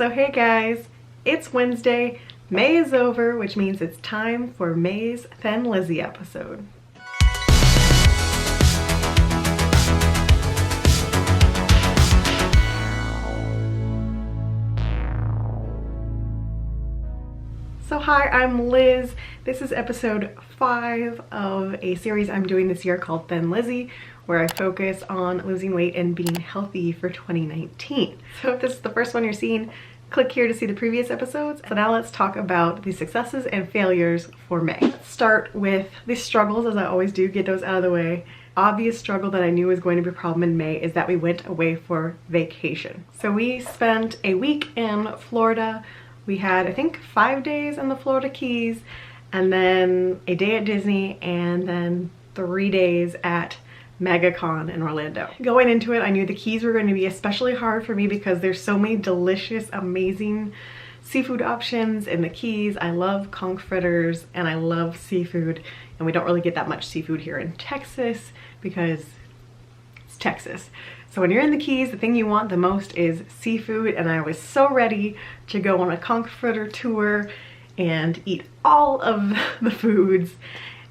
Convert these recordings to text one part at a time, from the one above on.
So hey guys, it's Wednesday, May is over, which means it's time for May's Thin Lizzie episode. So hi, I'm Liz. This is episode 5 of a series I'm doing this year called Thin Lizzie, where I focus on losing weight and being healthy for 2019. So if this is the first one you're seeing, click here to see the previous episodes. So now let's talk about the successes and failures for May. Let's start with the struggles, as I always do, get those out of the way. Obvious struggle that I knew was going to be a problem in May is that we went away for vacation. So we spent a week in Florida. We had, I think, 5 days in the Florida Keys, and then a day at Disney, and then 3 days at MegaCon in Orlando. Going into it, I knew the Keys were going to be especially hard for me because there's so many delicious, amazing seafood options in the Keys. I love conch fritters and I love seafood, and we don't really get that much seafood here in Texas because it's Texas. So when you're in the Keys, the thing you want the most is seafood, and I was so ready to go on a conch fritter tour and eat all of the foods,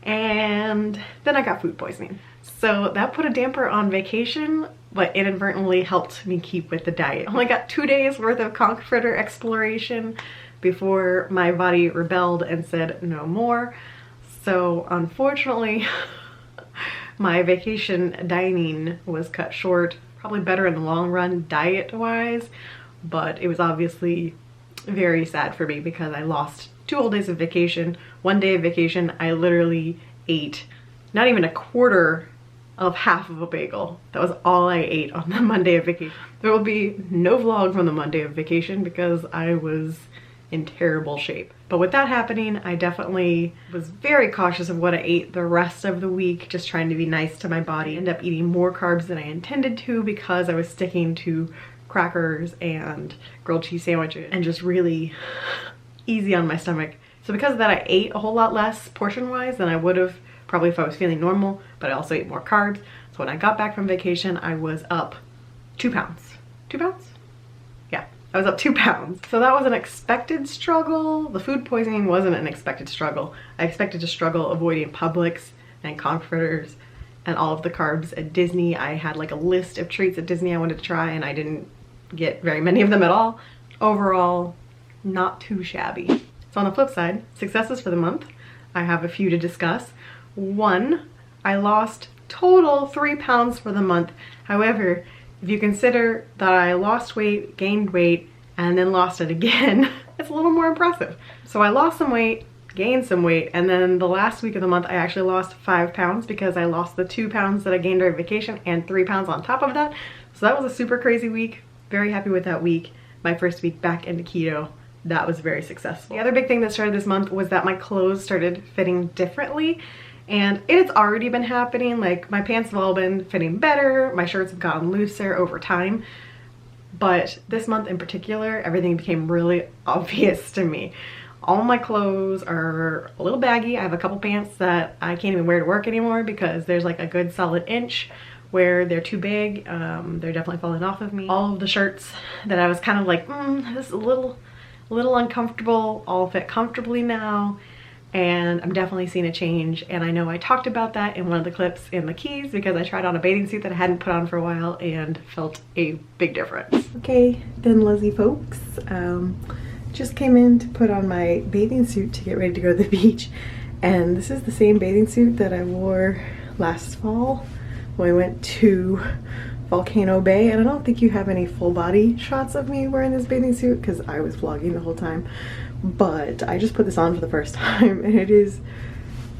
and then I got food poisoning. So that put a damper on vacation, but inadvertently helped me keep with the diet. I only got 2 days worth of conch fritter exploration before my body rebelled and said no more. So unfortunately, my vacation dining was cut short. Probably better in the long run diet-wise, but it was obviously very sad for me because I lost 2 whole days of vacation. 1 day of vacation, I literally ate not even a quarter of half of a bagel. That was all I ate on the Monday of vacation. There will be no vlog from the Monday of vacation because I was in terrible shape. But with that happening, I definitely was very cautious of what I ate the rest of the week, just trying to be nice to my body. I ended up eating more carbs than I intended to because I was sticking to crackers and grilled cheese sandwiches and just really easy on my stomach. So because of that, I ate a whole lot less portion-wise than I would have probably if I was feeling normal, but I also ate more carbs. So when I got back from vacation, I was up 2 pounds. 2 pounds? Yeah, I was up 2 pounds. So that was an expected struggle. The food poisoning wasn't an expected struggle. I expected to struggle avoiding Publix and conch fritters and all of the carbs at Disney. I had like a list of treats at Disney I wanted to try, and I didn't get very many of them at all. Overall, not too shabby. So on the flip side, successes for the month, I have a few to discuss. 1, I lost total 3 pounds for the month. However, if you consider that I lost weight, gained weight, and then lost it again, it's a little more impressive. So I lost some weight, gained some weight, and then the last week of the month I actually lost 5 pounds because I lost the 2 pounds that I gained during vacation and 3 pounds on top of that. So that was a super crazy week. Very happy with that week. My first week back into keto. That was very successful. The other big thing that started this month was that my clothes started fitting differently. And it's already been happening. Like, my pants have all been fitting better, my shirts have gotten looser over time, but this month in particular, everything became really obvious to me. All my clothes are a little baggy. I have a couple pants that I can't even wear to work anymore because there's like a good solid inch where they're too big. They're definitely falling off of me. All of the shirts that I was kind of like, this is a little uncomfortable, all fit comfortably now. And I'm definitely seeing a change, and I know I talked about that in one of the clips in the Keys because I tried on a bathing suit that I hadn't put on for a while and felt a big difference. Okay, Thin Lizzie folks, just came in to put on my bathing suit to get ready to go to the beach, and this is the same bathing suit that I wore last fall when we went to Volcano Bay, and I don't think you have any full body shots of me wearing this bathing suit because I was vlogging the whole time. But I just put this on for the first time, and it is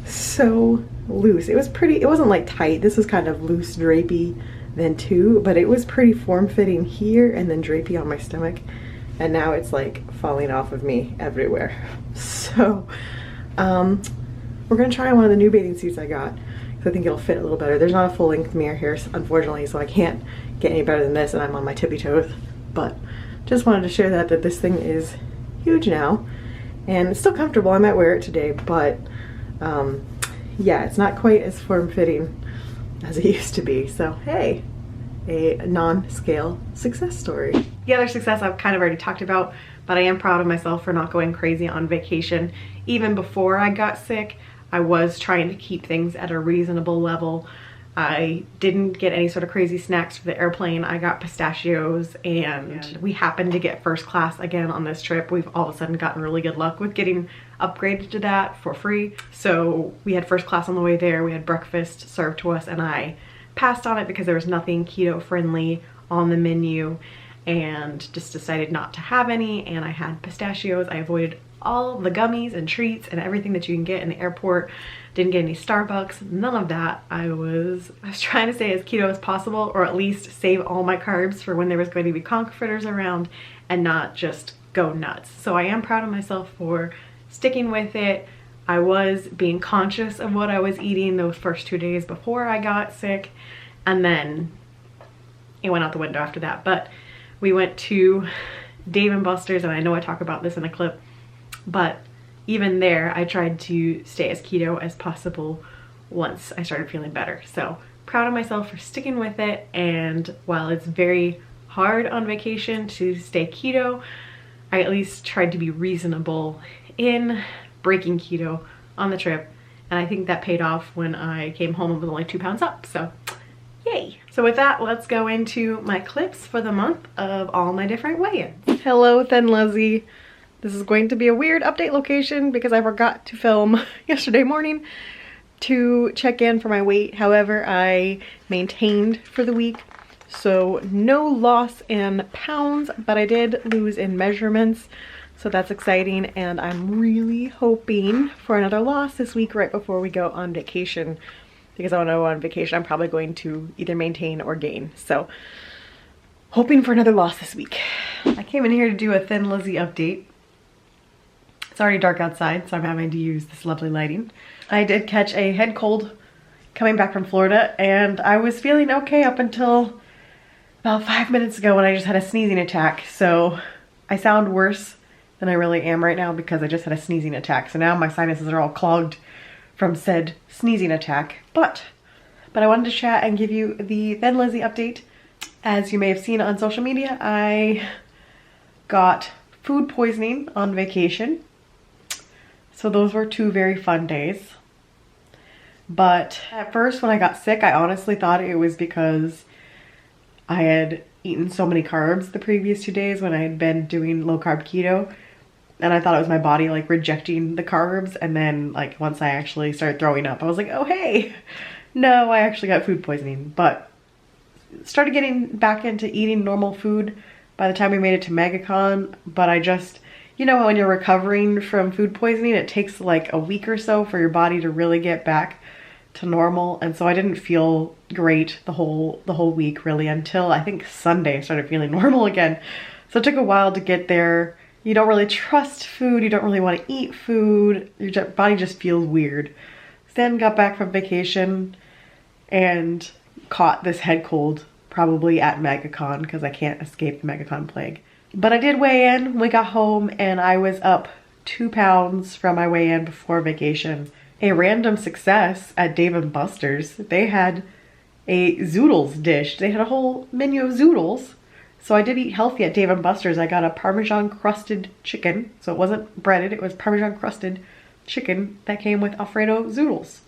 so loose. It was pretty, it wasn't like tight. This was kind of loose drapey then too, but it was pretty form-fitting here and then drapey on my stomach. And now it's like falling off of me everywhere. So we're gonna try one of the new bathing suits I got, because I think it'll fit a little better. There's not a full-length mirror here, unfortunately, so I can't get any better than this, and I'm on my tippy toes. But just wanted to share that this thing is huge now, and it's still comfortable. I might wear it today, but yeah, it's not quite as form-fitting as it used to be. So hey, a non-scale success story. The other success I've kind of already talked about, but I am proud of myself for not going crazy on vacation. Even before I got sick, I was trying to keep things at a reasonable level. I didn't get any sort of crazy snacks for the airplane. I got pistachios, and we happened to get first class again on this trip. We've all of a sudden gotten really good luck with getting upgraded to that for free. So we had first class on the way there. We had breakfast served to us, and I passed on it because there was nothing keto friendly on the menu and just decided not to have any. And I had pistachios. I avoided all the gummies and treats and everything that you can get in the airport. Didn't get any Starbucks, none of that. I was trying to stay as keto as possible, or at least save all my carbs for when there was going to be conch fritters around and not just go nuts. So I am proud of myself for sticking with it. I was being conscious of what I was eating those first 2 days before I got sick, and then it went out the window after that. But we went to Dave & Buster's, and I know I talk about this in a clip, but even there, I tried to stay as keto as possible once I started feeling better. So proud of myself for sticking with it. And while it's very hard on vacation to stay keto, I at least tried to be reasonable in breaking keto on the trip. And I think that paid off when I came home with only 2 pounds up. So yay. So with that, let's go into my clips for the month of all my different weigh-ins. Hello, Thin Lizzie. This is going to be a weird update location because I forgot to film yesterday morning to check in for my weight. However, I maintained for the week, so no loss in pounds, but I did lose in measurements, so that's exciting. And I'm really hoping for another loss this week right before we go on vacation, because I want to go on vacation. I'm probably going to either maintain or gain, so hoping for another loss this week. I came in here to do a Thin Lizzie update. It's already dark outside, so I'm having to use this lovely lighting. I did catch a head cold coming back from Florida, and I was feeling okay up until about 5 minutes ago when I just had a sneezing attack. So I sound worse than I really am right now because I just had a sneezing attack. So now my sinuses are all clogged from said sneezing attack. But I wanted to chat and give you the Thin Lizzie update. As you may have seen on social media, I got food poisoning on vacation. So those were 2 very fun days. But at first when I got sick, I honestly thought it was because I had eaten so many carbs the previous 2 days when I had been doing low carb keto. And I thought it was my body like rejecting the carbs. And then like once I actually started throwing up, I was like, oh hey, no, I actually got food poisoning. But started getting back into eating normal food by the time we made it to MegaCon. But I just, you know, when you're recovering from food poisoning, it takes like a week or so for your body to really get back to normal. And so I didn't feel great the whole week really until I think Sunday I started feeling normal again. So it took a while to get there. You don't really trust food. You don't really want to eat food. Your body just feels weird. Then got back from vacation and caught this head cold probably at MegaCon because I can't escape the MegaCon plague. But I did weigh in. We got home and I was up 2 pounds from my weigh-in before vacation. A random success at Dave & Buster's. They had a zoodles dish. They had a whole menu of zoodles. So I did eat healthy at Dave & Buster's. I got a Parmesan crusted chicken. So it wasn't breaded, it was Parmesan crusted chicken that came with Alfredo zoodles.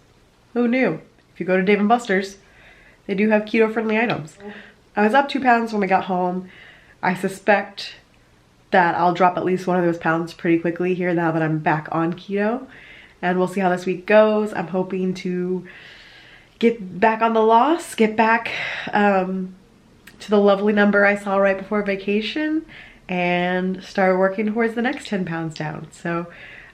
Who knew? If you go to Dave & Buster's, they do have keto friendly items. I was up 2 pounds when we got home. I suspect that I'll drop at least 1 of those pounds pretty quickly here now that I'm back on keto. And we'll see how this week goes. I'm hoping to get back on the loss, get back to the lovely number I saw right before vacation, and start working towards the next 10 pounds down. So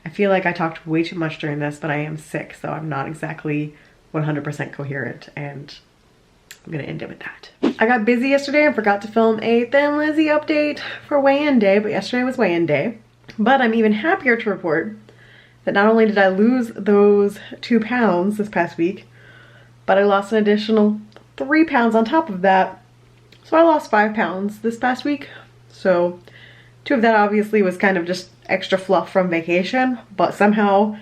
I feel like I talked way too much during this, but I am sick, so I'm not exactly 100% coherent, and I'm gonna end it with that. I got busy yesterday and forgot to film a Thin Lizzie update for weigh-in day, but yesterday was weigh-in day. But I'm even happier to report that not only did I lose those 2 pounds this past week, but I lost an additional 3 pounds on top of that. So I lost 5 pounds this past week. So 2 of that obviously was kind of just extra fluff from vacation, but somehow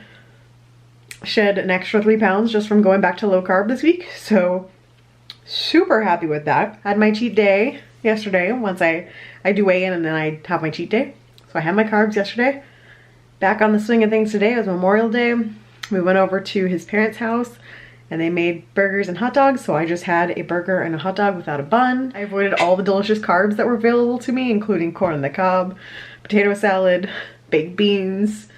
shed an extra 3 pounds just from going back to low carb this week. So super happy with that. Had my cheat day yesterday once I I do weigh in and then I have my cheat day. So I had my carbs yesterday. Back on the swing of things today. It was Memorial Day. We went over to his parents' house and they made burgers and hot dogs. So I just had a burger and a hot dog without a bun. I avoided all the delicious carbs that were available to me, including corn on the cob, potato salad, baked beans.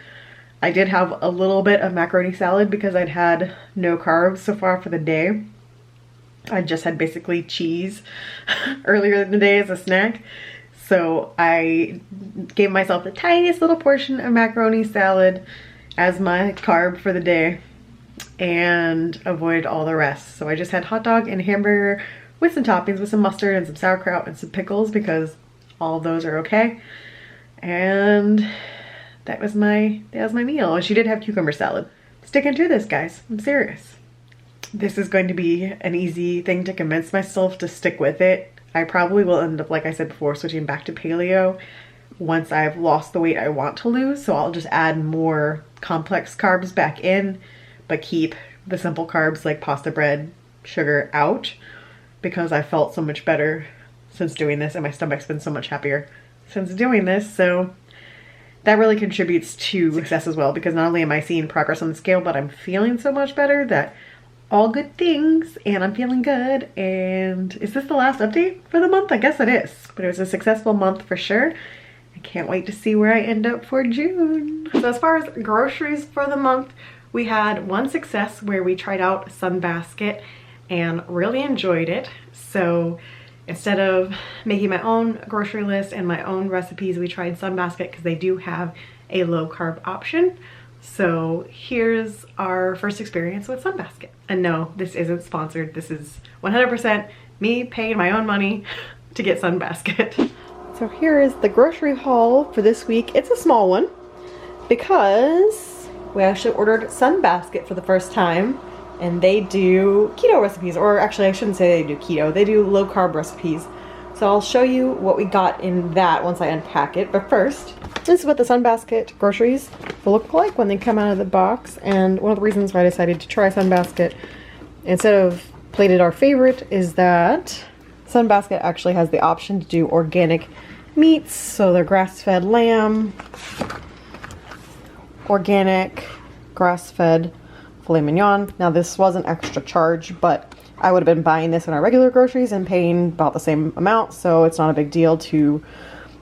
I did have a little bit of macaroni salad because I'd had no carbs so far for the day. I just had basically cheese earlier in the day as a snack. So I gave myself the tiniest little portion of macaroni salad as my carb for the day and avoided all the rest. So I just had hot dog and hamburger with some toppings, with some mustard and some sauerkraut and some pickles because all of those are okay. And that was my meal. And she did have cucumber salad. Sticking to this, guys. I'm serious. This is going to be an easy thing to convince myself to stick with it. I probably will end up, like I said before, switching back to paleo once I've lost the weight I want to lose. So I'll just add more complex carbs back in, but keep the simple carbs like pasta bread, sugar out, because I felt so much better since doing this and my stomach's been so much happier since doing this. So that really contributes to success as well, because not only am I seeing progress on the scale, but I'm feeling so much better that all good things, and I'm feeling good. And is this the last update for the month? I guess it is, but it was a successful month for sure. I can't wait to see where I end up for June. So as far as groceries for the month, we had one success where we tried out Sunbasket and really enjoyed it. So instead of making my own grocery list and my own recipes, we tried Sunbasket because they do have a low carb option. So here's our first experience with Sunbasket. And no, this isn't sponsored. This is 100% me paying my own money to get Sunbasket. So here is the grocery haul for this week. It's a small one because we actually ordered Sunbasket for the first time, and they do keto recipes, or actually I shouldn't say they do keto, they do low carb recipes. So I'll show you what we got in that once I unpack it. But first, this is what the Sunbasket groceries will look like when they come out of the box. And one of the reasons why I decided to try Sunbasket instead of Plated Our Favorite is that Sunbasket actually has the option to do organic meats. So they're grass-fed lamb, organic grass-fed filet mignon. Now this was an extra charge, but I would have been buying this in our regular groceries and paying about the same amount, so it's not a big deal to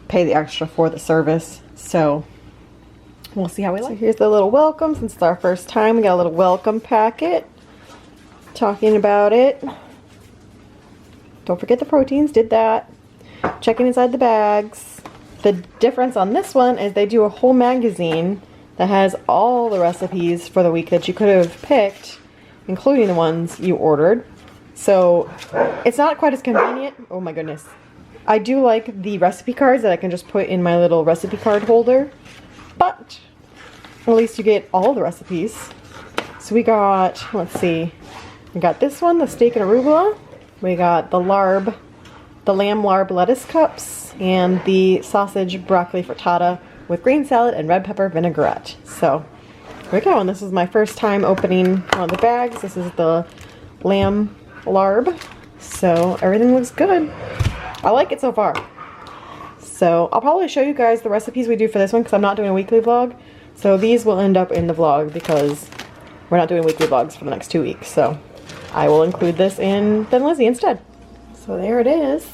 pay the extra for the service. So we'll see how we like. So here's the little welcome. Since it's our first time, we got a little welcome packet talking about it. Don't forget the proteins, did that. Checking inside the bags. The difference on this one is they do a whole magazine that has all the recipes for the week that you could have picked, including the ones you ordered. So it's not quite as convenient. Oh my goodness. I do like the recipe cards that I can just put in my little recipe card holder, but at least you get all the recipes. So we got, let's see, we got this one, the steak and arugula. We got the lamb larb lettuce cups, and the sausage broccoli frittata with green salad and red pepper vinaigrette. So here we go, and this is my first time opening one of the bags. This is the lamb larb, so everything looks good. I like it so far. So I'll probably show you guys the recipes we do for this one because I'm not doing a weekly vlog. So these will end up in the vlog because we're not doing weekly vlogs for the next 2 weeks. So I will include this in Thin Lizzie instead. So there it is.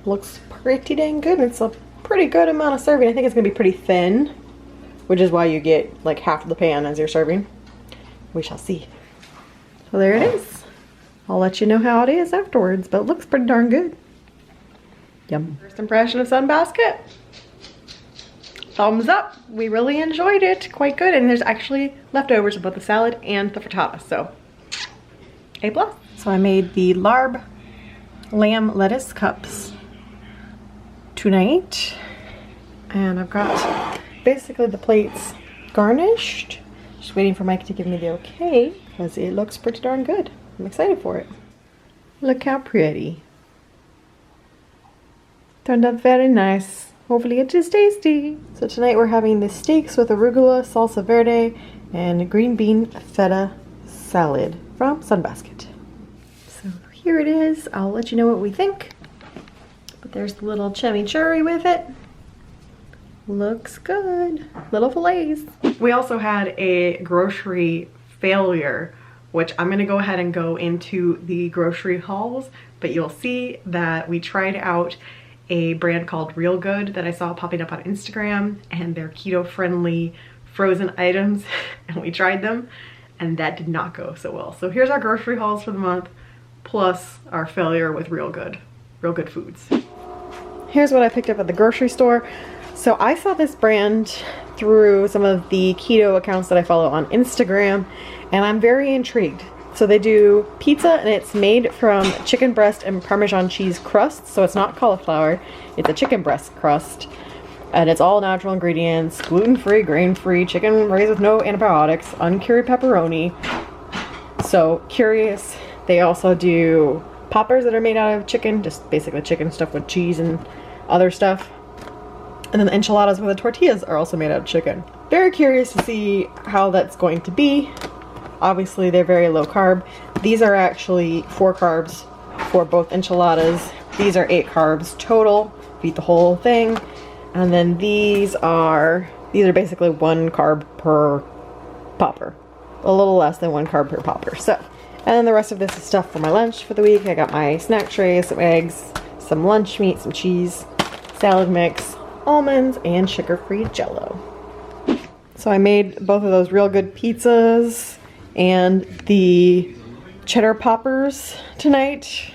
Looks pretty dang good. It's a pretty good amount of serving. I think it's going to be pretty thin, which is why you get like half of the pan as you're serving. We shall see. So there it is. I'll let you know how it is afterwards, but it looks pretty darn good. Yum. First impression of Sunbasket. Thumbs up. We really enjoyed it. Quite good. And there's actually leftovers of both the salad and the frittata, so A+. So I made the larb lamb lettuce cups tonight, and I've got basically the plates garnished. Just waiting for Mike to give me the okay because it looks pretty darn good. I'm excited for it. Look how pretty. Turned out very nice. Hopefully it is tasty. So tonight we're having the steaks with arugula, salsa verde, and green bean feta salad from Sunbasket. So here it is. I'll let you know what we think. But There's the little chimichurri with it. Looks good. Little fillets. We also had a grocery failure, which I'm gonna go ahead and go into the grocery hauls, but you'll see that we tried out a brand called Real Good that I saw popping up on Instagram, and they're keto friendly frozen items, and we tried them and that did not go so well. So here's our grocery hauls for the month, plus our failure with Real Good Foods. Here's what I picked up at the grocery store. So I saw this brand through some of the keto accounts that I follow on Instagram, and I'm very intrigued. So they do pizza, and it's made from chicken breast and Parmesan cheese crust. So it's not cauliflower, it's a chicken breast crust. And it's all natural ingredients, gluten-free, grain-free, chicken raised with no antibiotics, uncured pepperoni. So curious. They also do poppers that are made out of chicken, just basically chicken stuffed with cheese and other stuff. And then the enchiladas with the tortillas are also made out of chicken. Very curious to see how that's going to be. Obviously they're very low carb. These are actually 4 carbs for both enchiladas. These are 8 carbs total. Eat the whole thing. And then these are basically 1 carb per popper. A little less than 1 carb per popper. So, and then the rest of this is stuff for my lunch for the week. I got my snack tray, some eggs, some lunch meat, some cheese, salad mix, almonds, and sugar-free Jell-O. So I made both of those Real Good pizzas and the cheddar poppers tonight.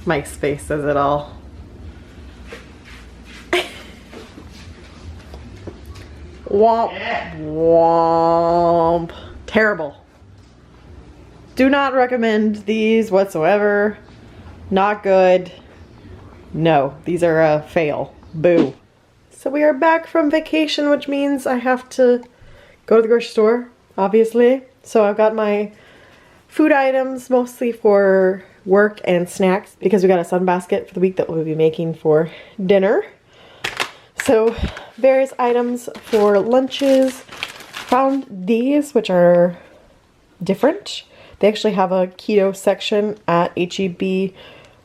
Mike's face says it all. Womp womp. Terrible. Do not recommend these whatsoever. Not good. No, these are a fail. Boo. So we are back from vacation, which means I have to go to the grocery store, obviously. So I've got my food items mostly for work and snacks because we got a Sunbasket for the week that we'll be making for dinner. So various items for lunches. Found these, which are different. They actually have a keto section at H-E-B.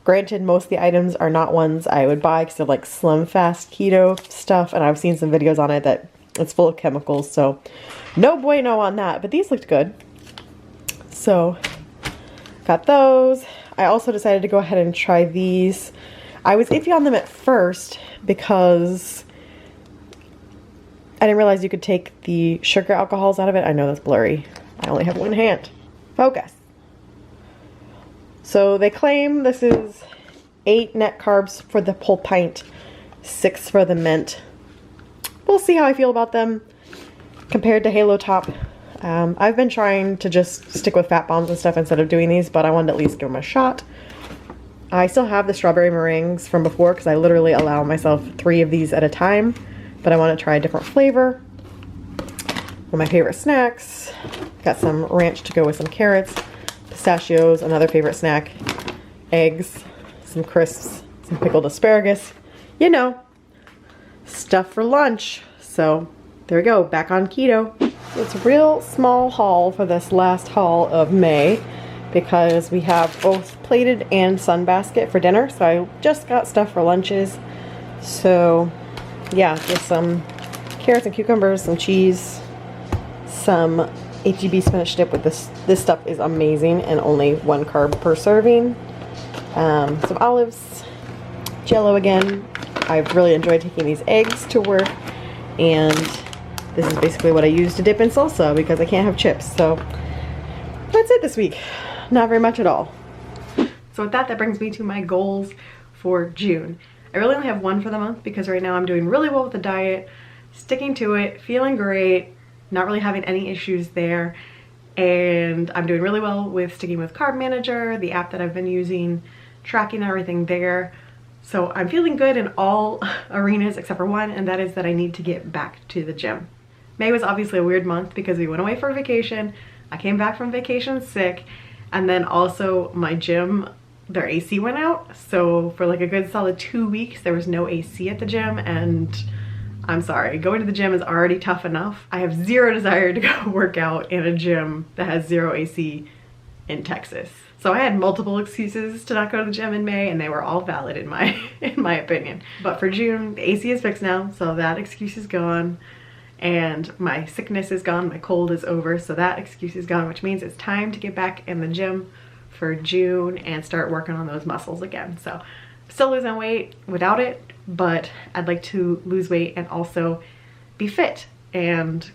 Granted, most of the items are not ones I would buy because they're like slim fast keto stuff, and I've seen some videos on it that it's full of chemicals, so no bueno on that, but these looked good. So got those. I also decided to go ahead and try these. I was iffy on them at first because I didn't realize you could take the sugar alcohols out of it. I know that's blurry. I only have one hand. Focus. So they claim this is 8 net carbs for the whole pint, 6 for the mint. We'll see how I feel about them compared to Halo Top. I've been trying to just stick with fat bombs and stuff instead of doing these, but I wanted to at least give them a shot. I still have the strawberry meringues from before because I literally allow myself 3 of these at a time, but I want to try a different flavor. One of my favorite snacks. Got some ranch to go with some carrots. Pistachios, another favorite snack, eggs, some crisps, some pickled asparagus, you know, stuff for lunch. So there we go, back on keto. It's a real small haul for this last haul of May because we have both plated and Sunbasket for dinner. So I just got stuff for lunches. So yeah, just some carrots and cucumbers, some cheese, some H-E-B spinach dip with this. This stuff is amazing and only 1 carb per serving. Some olives, Jell-O again. I've really enjoyed taking these eggs to work, and this is basically what I use to dip in salsa because I can't have chips. So that's it this week. Not very much at all. So with that brings me to my goals for June. I really only have 1 for the month because right now I'm doing really well with the diet, sticking to it, feeling great, not really having any issues there, and I'm doing really well with sticking with Carb Manager, the app that I've been using, tracking everything there. So I'm feeling good in all arenas except for one, and that is that I need to get back to the gym. May was obviously a weird month because we went away for vacation. I came back from vacation sick, and then also my gym, their AC went out. So for like a good solid 2 weeks, there was no AC at the gym, and I'm sorry, going to the gym is already tough enough. I have zero desire to go work out in a gym that has 0 AC in Texas. So I had multiple excuses to not go to the gym in May, and they were all valid in my opinion. But for June, the AC is fixed now, so that excuse is gone. And my sickness is gone, my cold is over, so that excuse is gone, which means it's time to get back in the gym for June and start working on those muscles again. So still losing weight without it, but I'd like to lose weight and also be fit. And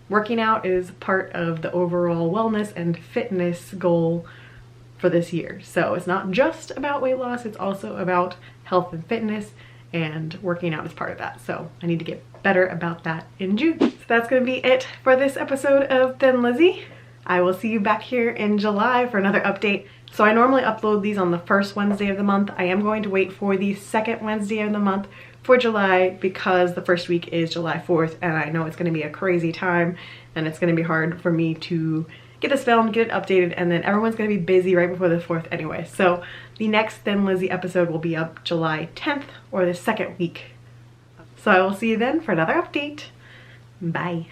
working out is part of the overall wellness and fitness goal for this year. So it's not just about weight loss, it's also about health and fitness, and working out is part of that. So I need to get better about that in June. So that's gonna be it for this episode of Thin Lizzie. I will see you back here in July for another update. So I normally upload these on the first Wednesday of the month. I am going to wait for the second Wednesday of the month for July because the first week is July 4th, and I know it's gonna be a crazy time and it's gonna be hard for me to get this filmed, get it updated, and then everyone's gonna be busy right before the 4th anyway. So the next Thin Lizzie episode will be up July 10th or the second week. So I will see you then for another update. Bye.